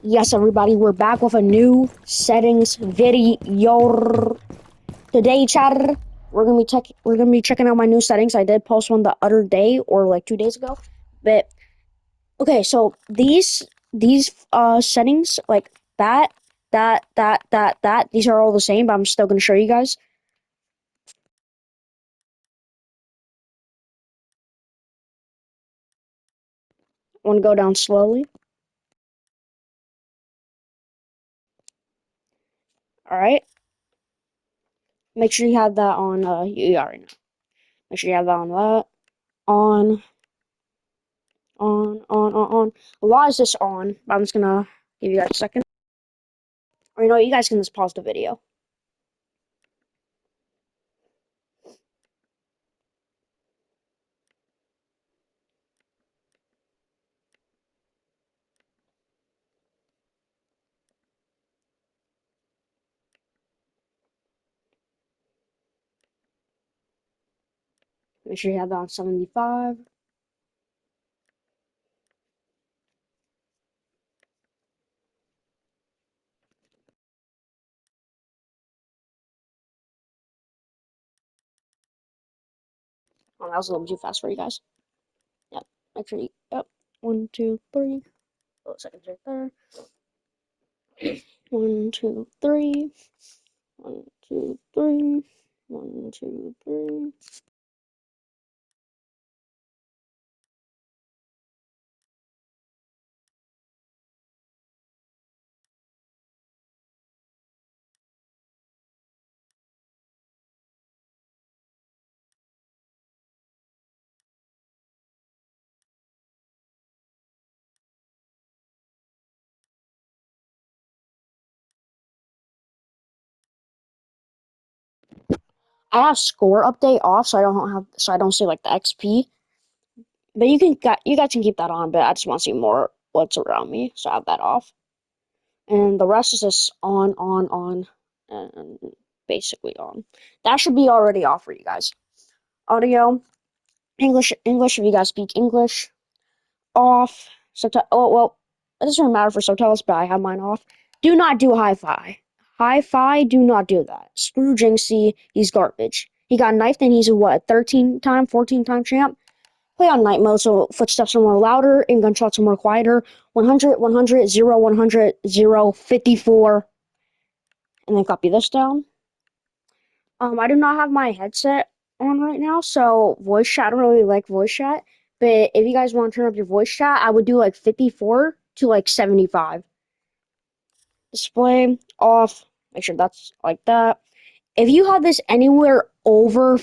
Yes, everybody, we're back with a new settings video. Today, chat, we're gonna be checking out my new settings. I did post one the other day or like 2 days ago. But okay, so these settings like that, these are all the same, but I'm still gonna show you guys. I wanna go down slowly. Alright. Make sure you have that on you already know. Make sure you have that on that. On on. Why is this on? I'm just gonna give you guys a second. Or you know what, you guys can just pause the video. Make sure you have that on 75. Oh, that was a little too fast for you guys. Yep. Make sure you, yep. 1, 2, 3. Oh, seconds right there. 1, 2, 3. 1, 2, 3. 1, 2, 3. I have score update off, so I don't see like the XP. But you guys can keep that on. But I just want to see more what's around me, so I have that off. And the rest is just on, and basically on. That should be already off for you guys. Audio, English. If you guys speak English, off. Subtitle. Oh well, it doesn't really matter for subtitles, but I have mine off. Do not do hi-fi. Hi-fi. Do not do that. Screw Jinxie. He's garbage. He got knifed and he's a what? 13-time, 14-time champ. Play on night mode so footsteps are more louder and gunshots are more quieter. 100, 100, 0, 100, 0, 54. And then copy this down. I do not have my headset on right now, so voice chat. I don't really like voice chat, but if you guys want to turn up your voice chat, I would do like 54 to like 75. Display off. Make sure that's like that. If you have this anywhere over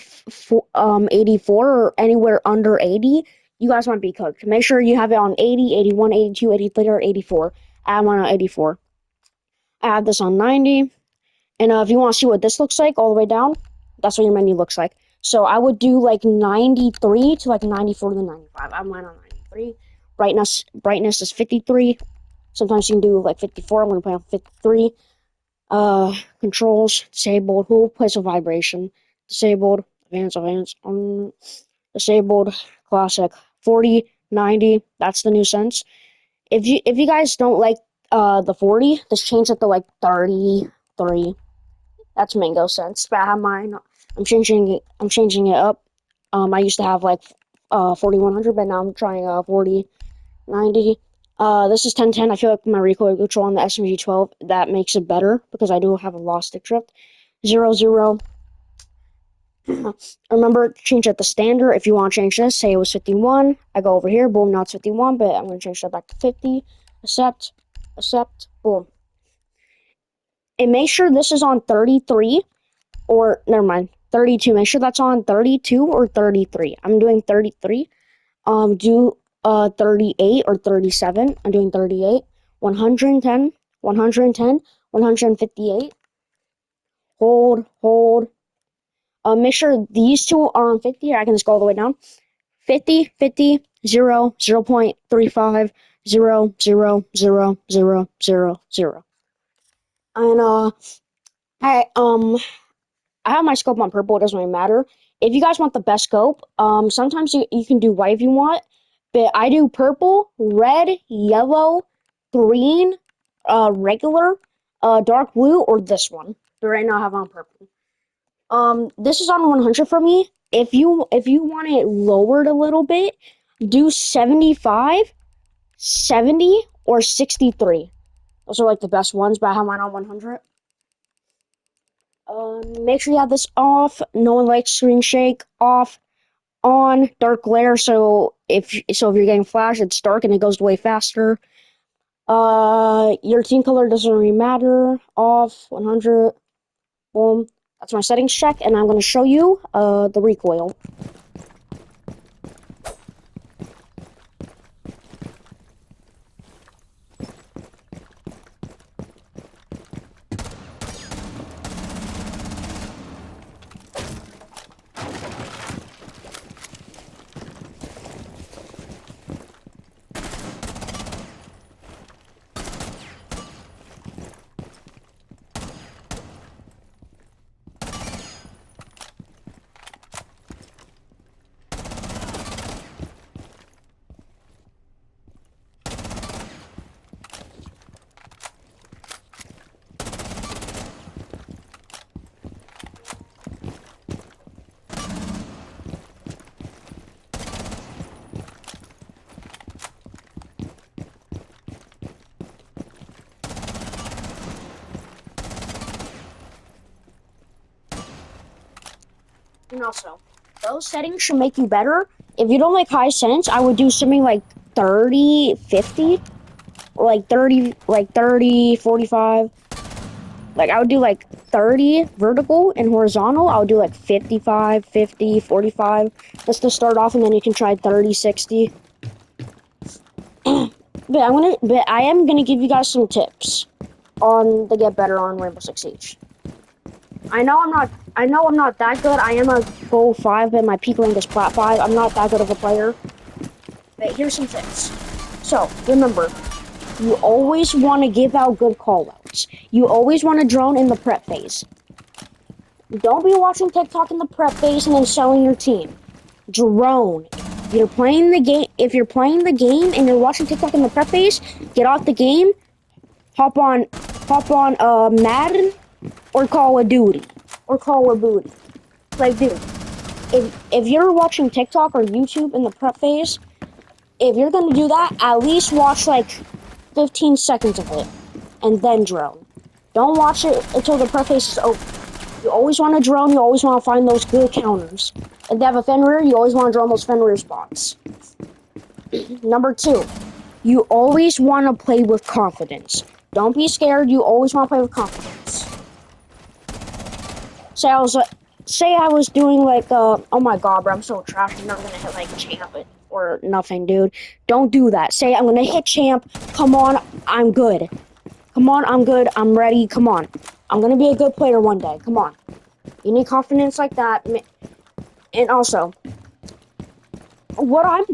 84 or anywhere under 80, you guys might be cooked. Make sure you have it on 80, 81, 82, 83, or 84. I have mine on 84. I have this on 90. And if you want to see what this looks like all the way down, that's what your menu looks like. So I would do like 93 to like 94 to 95. I have mine on 93. Brightness is 53. Sometimes you can do like 54. I'm gonna play on 53. Controls disabled. Who plays a vibration? Disabled. Advanced. Disabled. Classic. 40, 90. That's the new sense. If you guys don't like the 40, just change it to like 33. That's mango sense. But I have mine. I'm changing it up. I used to have like 4100, but now I'm trying 4090. This is 1010. I feel like my recoil control on the SMG 12 that makes it better because I do have a lost stick drift. 00. Remember to change it to standard. If you want to change this, say it was 51. I go over here. Boom. Now it's 51, but I'm gonna change that back to 50. Accept. Boom. And make sure this is on 33. Or never mind, 32. Make sure that's on 32 or 33. I'm doing 33. Do 38 or 37. I'm doing 38. 110, 110, 158. Hold. Make sure these two are on 50. I can just go all the way down. 50, 50, 0, 0.35, 0, 0, 0, 0, 0, 0. And I I have my scope on purple. It doesn't really matter. If you guys want the best scope, sometimes you can do white if you want, but I do purple, red, yellow, green, regular, dark blue, or this one. But right now I have on purple. This is on 100 for me. If you want it lowered a little bit, do 75, 70, or 63. Those are like the best ones, but I have mine on 100. Make sure you have this off. No one likes screen shake. Off. On. Dark glare. So if you're getting flash, it's dark and it goes way faster. Your team color doesn't really matter. Off. 100. Boom. That's my settings check, and I'm going to show you the recoil. And also, those settings should make you better. If you don't like high sense, I would do something like 30, 50, or like 30, 45. Like, I would do like 30 vertical and horizontal. I would do like 55, 50, 45. Just to start off, and then you can try 30, 60. But I am gonna give you guys some tips on to get better on Rainbow Six Siege. I know I'm not that good. I am a gold 5, but my peak rank is plat 5. I'm not that good of a player. But here's some tips. So, remember, you always want to give out good callouts. You always want to drone in the prep phase. Don't be watching TikTok in the prep phase and then selling your team. Drone. If you're playing the game and you're watching TikTok in the prep phase, get off the game, hop on Madden or Call of Duty. Like, dude, if you're watching TikTok or YouTube in the prep phase, if you're gonna do that, at least watch like 15 seconds of it and then drone. Don't watch it until the prep phase is over. You always want to drone, you always want to find those good counters. If they have a Fenrir, you always want to drone those Fenrir spots. Number 2, you always want to play with confidence. Don't be scared, you always want to play with confidence. Say I was doing like, oh my god, bro, I'm so trash, I'm not gonna hit like champ or nothing, dude. Don't do that. Say I'm gonna hit champ, come on, I'm good. Come on, I'm good, I'm ready, come on. I'm gonna be a good player one day, come on. You need confidence like that. And also, what I'm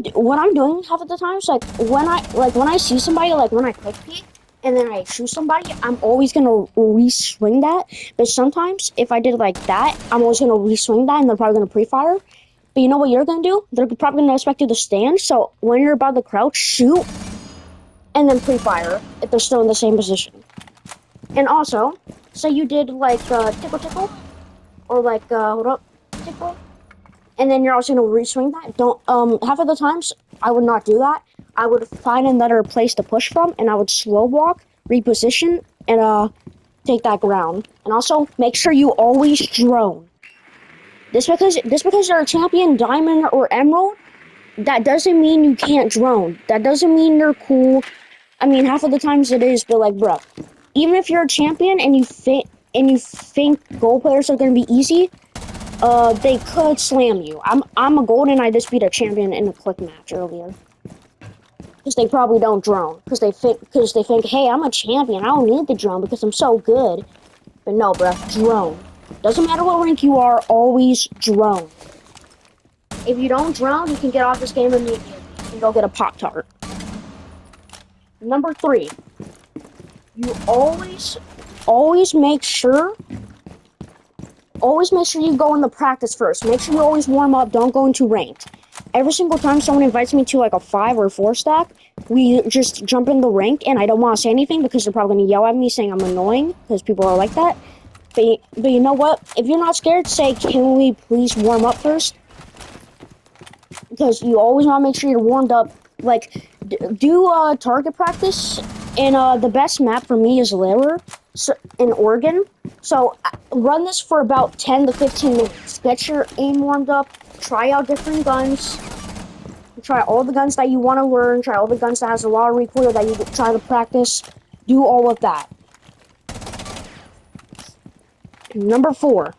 doing half of the time is like when I see somebody, like when I click peek and then I shoot somebody, I'm always gonna re-swing that. But sometimes if I did like that, I'm always gonna re-swing that and they're probably gonna pre-fire. But you know what you're gonna do? They're probably gonna expect you to stand. So when you're about to crouch, shoot and then pre-fire if they're still in the same position. And also, say you did like tickle or like hold up, tickle. And then you're also gonna re-swing that. Don't half of the times I would not do that. I would find another place to push from, and I would slow walk, reposition, and take that ground. And also make sure you always drone. Just because you're a champion, diamond or emerald, that doesn't mean you can't drone. That doesn't mean you're cool. I mean, half of the times it is, but like, bro, even if you're a champion and you think gold players are gonna be easy, they could slam you. I'm a gold and I just beat a champion in a click match earlier. Because they probably don't drone. Because they think, hey, I'm a champion. I don't need the drone because I'm so good. But no, bruh, drone. Doesn't matter what rank you are, always drone. If you don't drone, you can get off this game immediately and go get a Pop-Tart. Number 3, you always make sure you go in the practice first. Make sure you always warm up. Don't go into ranked. every single time someone invites me to like a 5 or 4 stack, we just jump in the rank, and I don't want to say anything because they're probably gonna yell at me saying I'm annoying because people are like that. But you know what? If you're not scared, say, can we please warm up first? Because you always want to make sure you're warmed up. Like, do target practice, and the best map for me is Lair, so, in Oregon. So run this for about 10 to 15 minutes. Get your aim warmed up. Try out different guns. Try all the guns that you want to learn. Try all the guns that has a lot of recoil that you try to practice. Do all of that. Number 4.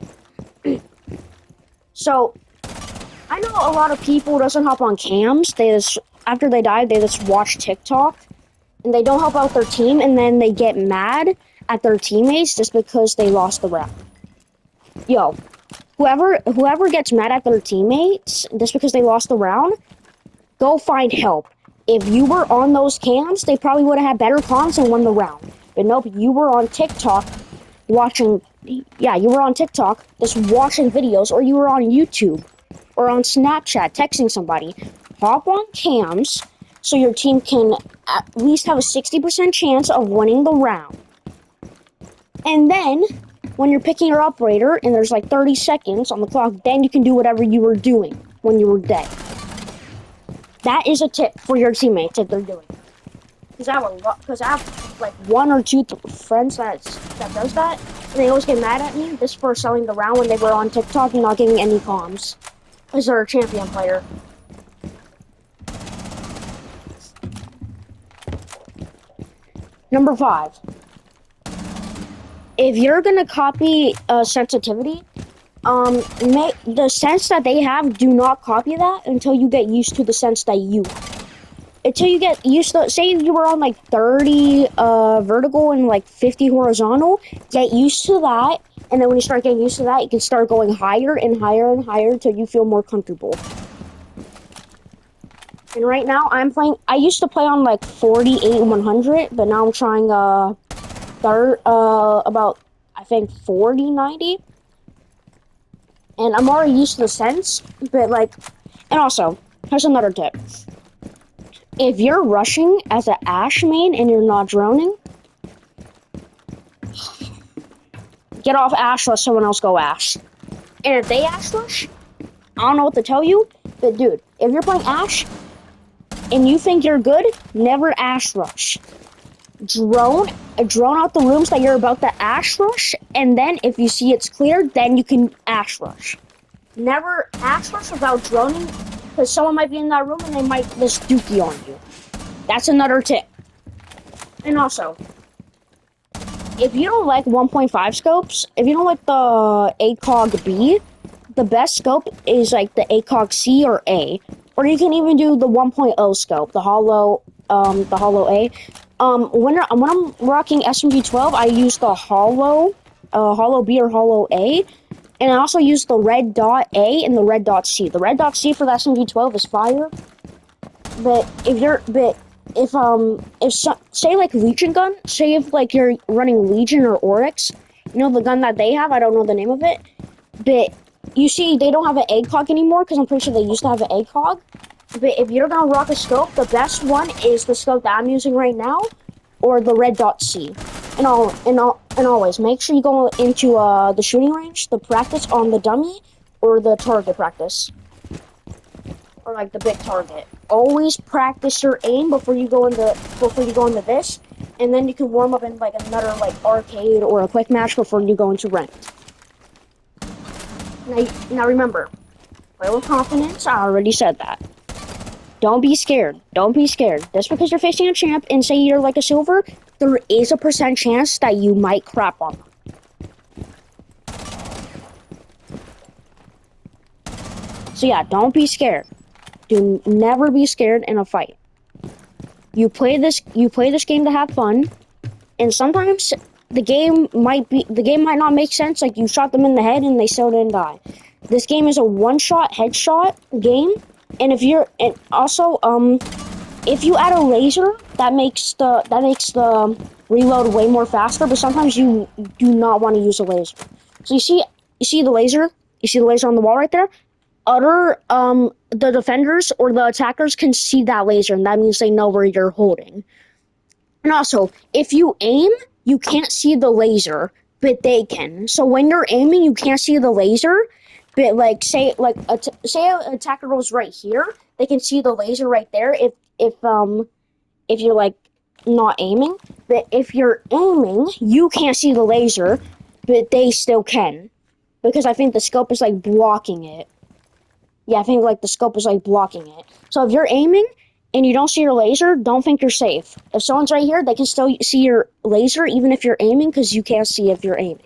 So, I know a lot of people doesn't hop on cams. They just, after they die, they just watch TikTok, and they don't help out their team, and then they get mad at their teammates just because they lost the round. Yo, whoever gets mad at their teammates just because they lost the round, go find help. If you were on those cams, they probably would have had better comms and won the round. But nope, you were on TikTok watching. Yeah, you were on TikTok just watching videos, or you were on YouTube or on Snapchat texting somebody. Hop on cams so your team can at least have a 60% chance of winning the round. And then, when you're picking your operator and there's like 30 seconds on the clock, then you can do whatever you were doing when you were dead. That is a tip for your teammates if they're doing it. Because I have like 1 or 2 friends that does that, and they always get mad at me just for selling the round when they were on TikTok and not getting any comms. Because they're a champion player. Number 5. If you're gonna copy sensitivity, the sense that they have, do not copy that until you get used to the sense that you have. Until you get used to, say you were on like 30 vertical and like 50 horizontal, get used to that, and then when you start getting used to that, you can start going higher and higher and higher until you feel more comfortable. And right now, I used to play on like 48 100, but now I'm trying about, I think, 40 90. And I'm already used to the sense, but like, and also, here's another tip. If you're rushing as an Ashe main and you're not droning, get off Ashe, let someone else go Ashe. And if they Ashe rush, I don't know what to tell you, but dude, if you're playing Ashe and you think you're good, never Ashe rush. Drone out the rooms that you're about to Ashe rush, and then if you see it's clear, then you can Ashe rush. Never Ashe rush without droning, because someone might be in that room and they might just dookie on you. That's another tip. And also, if you don't like 1.5 scopes, if you don't like the ACOG B, the best scope is like the ACOG C or A. Or you can even do the 1.0 scope, the Hollow A. When I'm rocking SMG12, I use the Hollow B or Hollow A. And I also use the red dot A and the red dot C. The red dot C for the SMG12 is fire. But say like Legion gun, say if like you're running Legion or Oryx, you know the gun that they have, I don't know the name of it, but you see they don't have an ACOG anymore because I'm pretty sure they used to have an ACOG. But if you're gonna rock a scope, the best one is the scope that I'm using right now, or the red dot C. And always make sure you go into the shooting range, the practice on the dummy, or the target practice, or like the big target. Always practice your aim before you go into this, and then you can warm up in like another like arcade or a quick match before you go into ranked. Now remember, play with confidence. I already said that. Don't be scared. Don't be scared. Just because you're facing a champ and say you're like a silver, there is a % chance that you might crap on them. So yeah, don't be scared. Do never be scared in a fight. You play this game to have fun, and sometimes the game might not make sense. Like you shot them in the head and they still didn't die. This game is a one-shot headshot game. And if you add a laser, that makes the reload way more faster. But sometimes you do not want to use a laser. So you see the laser on the wall right there. the defenders or the attackers can see that laser, and that means they know where you're holding. And also, if you aim, you can't see the laser, but they can. So when you're aiming, you can't see the laser, but like say an attacker goes right here, they can see the laser right there. If you're like not aiming, but if you're aiming, you can't see the laser, but they still can, because I think the scope is like blocking it. Yeah, I think like the scope is like blocking it. So if you're aiming and you don't see your laser, don't think you're safe. If someone's right here, they can still see your laser even if you're aiming, because you can't see if you're aiming.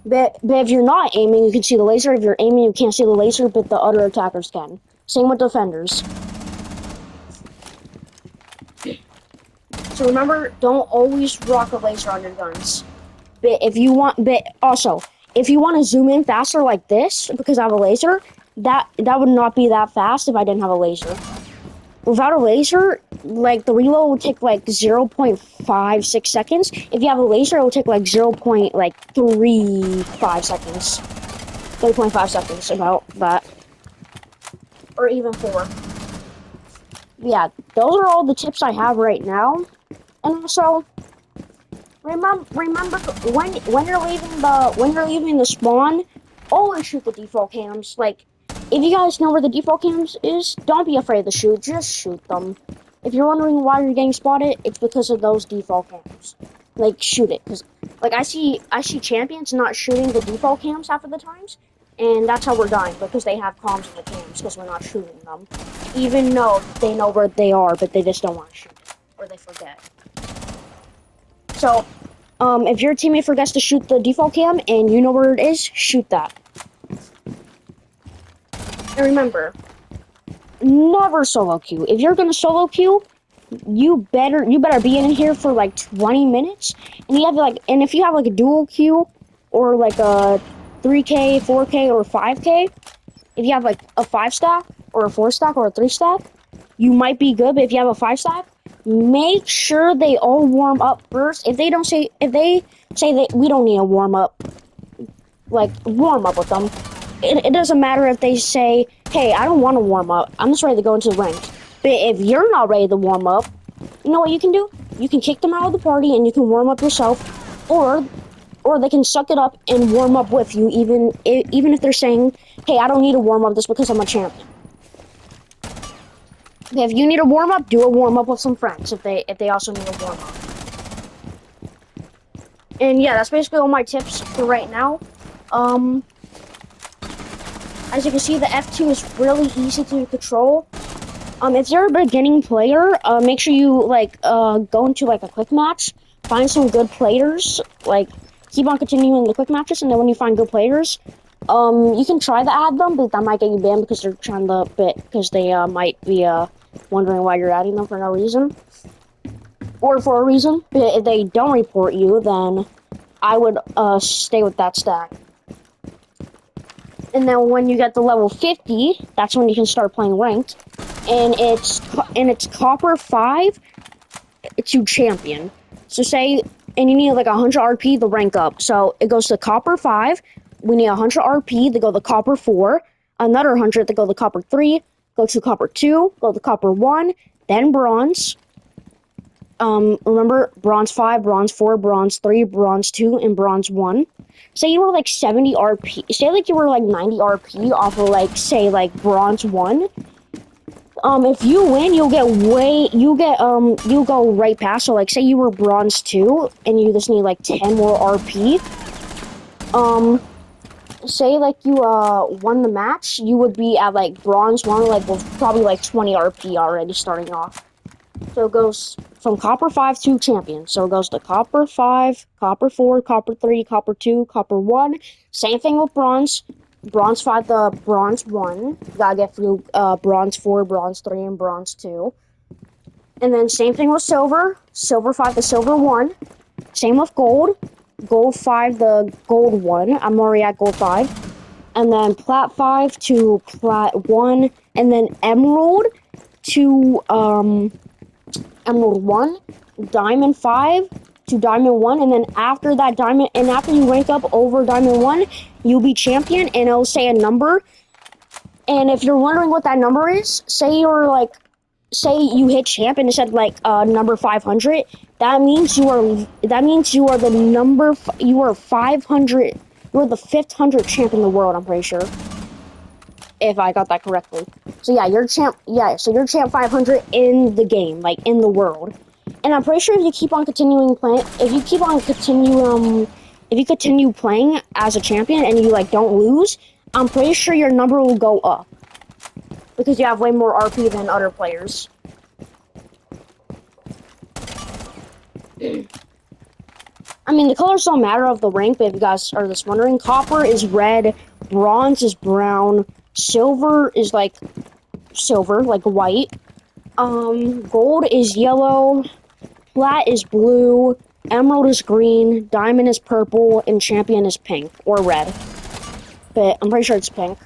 But if you're not aiming, you can see the laser. If you're aiming, you can't see the laser, but the other attackers can. Same with defenders. So remember, don't always rock a laser on your guns. But also, if you want to zoom in faster like this, because I have a laser, that would not be that fast if I didn't have a laser. Without a laser, like the reload will take like 0.56 seconds. If you have a laser, it will take like 0.35 seconds. 3.5 seconds, about that. Or even 4. Yeah, those are all the tips I have right now. And also, remember when you're leaving the spawn, always shoot the default cams. Like, if you guys know where the default cams is, don't be afraid to shoot. Just shoot them. If you're wondering why you're getting spotted, it's because of those default cams. Like, shoot it, because like I see champions not shooting the default cams half of the times, and that's how we're dying, because they have comms in the cams because we're not shooting them, even though they know where they are, but they just don't want to shoot it, or they forget. So, if your teammate forgets to shoot the default cam and you know where it is, shoot that. And remember, never solo queue. If you're gonna solo queue, you better be in here for like 20 minutes. And if you have like a dual queue or like a 3K, 4K, or 5K, if you have like a 5 stack or a 4 stack or a 3 stack, you might be good. But if you have a 5 stack, make sure they all warm up first. If they say that we don't need a warm up, like warm up with them. It doesn't matter if they say, hey, I don't want to warm up, I'm just ready to go into the ranked. But if you're not ready to warm up, you know what you can do? You can kick them out of the party and you can warm up yourself, or they can suck it up and warm up with you, even if they're saying, hey, I don't need to warm up this because I'm a champion. If you need a warm up, do a warm up with some friends if they also need a warm up. And yeah, that's basically all my tips for right now. As you can see, the F2 is really easy to control. If you're a beginning player, make sure you go into like a quick match, find some good players, like keep on continuing the quick matches, and then when you find good players, you can try to add them, but that might get you banned because they might be wondering why you're adding them for no reason, or for a reason. But if they don't report you, then I would stay with that stack. And then when you get to level 50, that's when you can start playing ranked. And it's copper 5 to champion. So and you need like 100 RP to rank up. So it goes to copper 5. We need 100 RP to go to copper 4. Another 100 to go to copper 3. Go to copper 2. Go to copper 1. Then bronze. Remember, bronze 5, bronze 4, bronze 3, bronze 2, and bronze 1. Say you were like 70 RP. Say like you were like 90 RP off of like bronze 1. If you win, you'll go right past. So like say you were bronze 2 and you just need like 10 more RP. Say like you won the match, you would be at like bronze 1, like with probably like 20 RP already starting off. So it goes from copper 5 to champion. So it goes to copper 5, copper 4, copper 3, copper 2, copper 1. Same thing with bronze. Bronze 5 to bronze 1. You gotta get through bronze 4, bronze 3, and bronze 2. And then same thing with silver. Silver 5 to silver 1. Same with gold. Gold 5 to gold 1. I'm already at gold 5. And then plat 5 to plat 1. And then emerald to emerald 1, diamond 5 to diamond 1, and then after that diamond, and after you rank up over diamond 1, you'll be champion, and it'll say a number, And if you're wondering what that number is, say you hit champ and it said like number 500. That means you are the you are 500. You are the 500 champ in the world. I'm pretty sure, if I got that correctly. So yeah, you're champ. Yeah, so you're champ 500 in the game, like in the world. And I'm pretty sure if you keep on continuing playing, if you continue playing as a champion and you like don't lose, I'm pretty sure your number will go up because you have way more RP than other players. I mean, the colors don't matter of the rank, but if you guys are just wondering, copper is red, bronze is brown, silver is like silver, like white. Gold is yellow, plat is blue, emerald is green, diamond is purple, and champion is pink or red. But I'm pretty sure it's pink.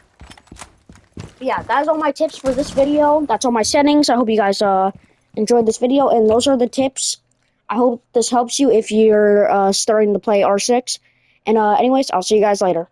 But yeah, that's all my tips for this video. That's all my settings. I hope you guys enjoyed this video, and those are the tips. I hope this helps you if you're starting to play R6. And anyways, I'll see you guys later.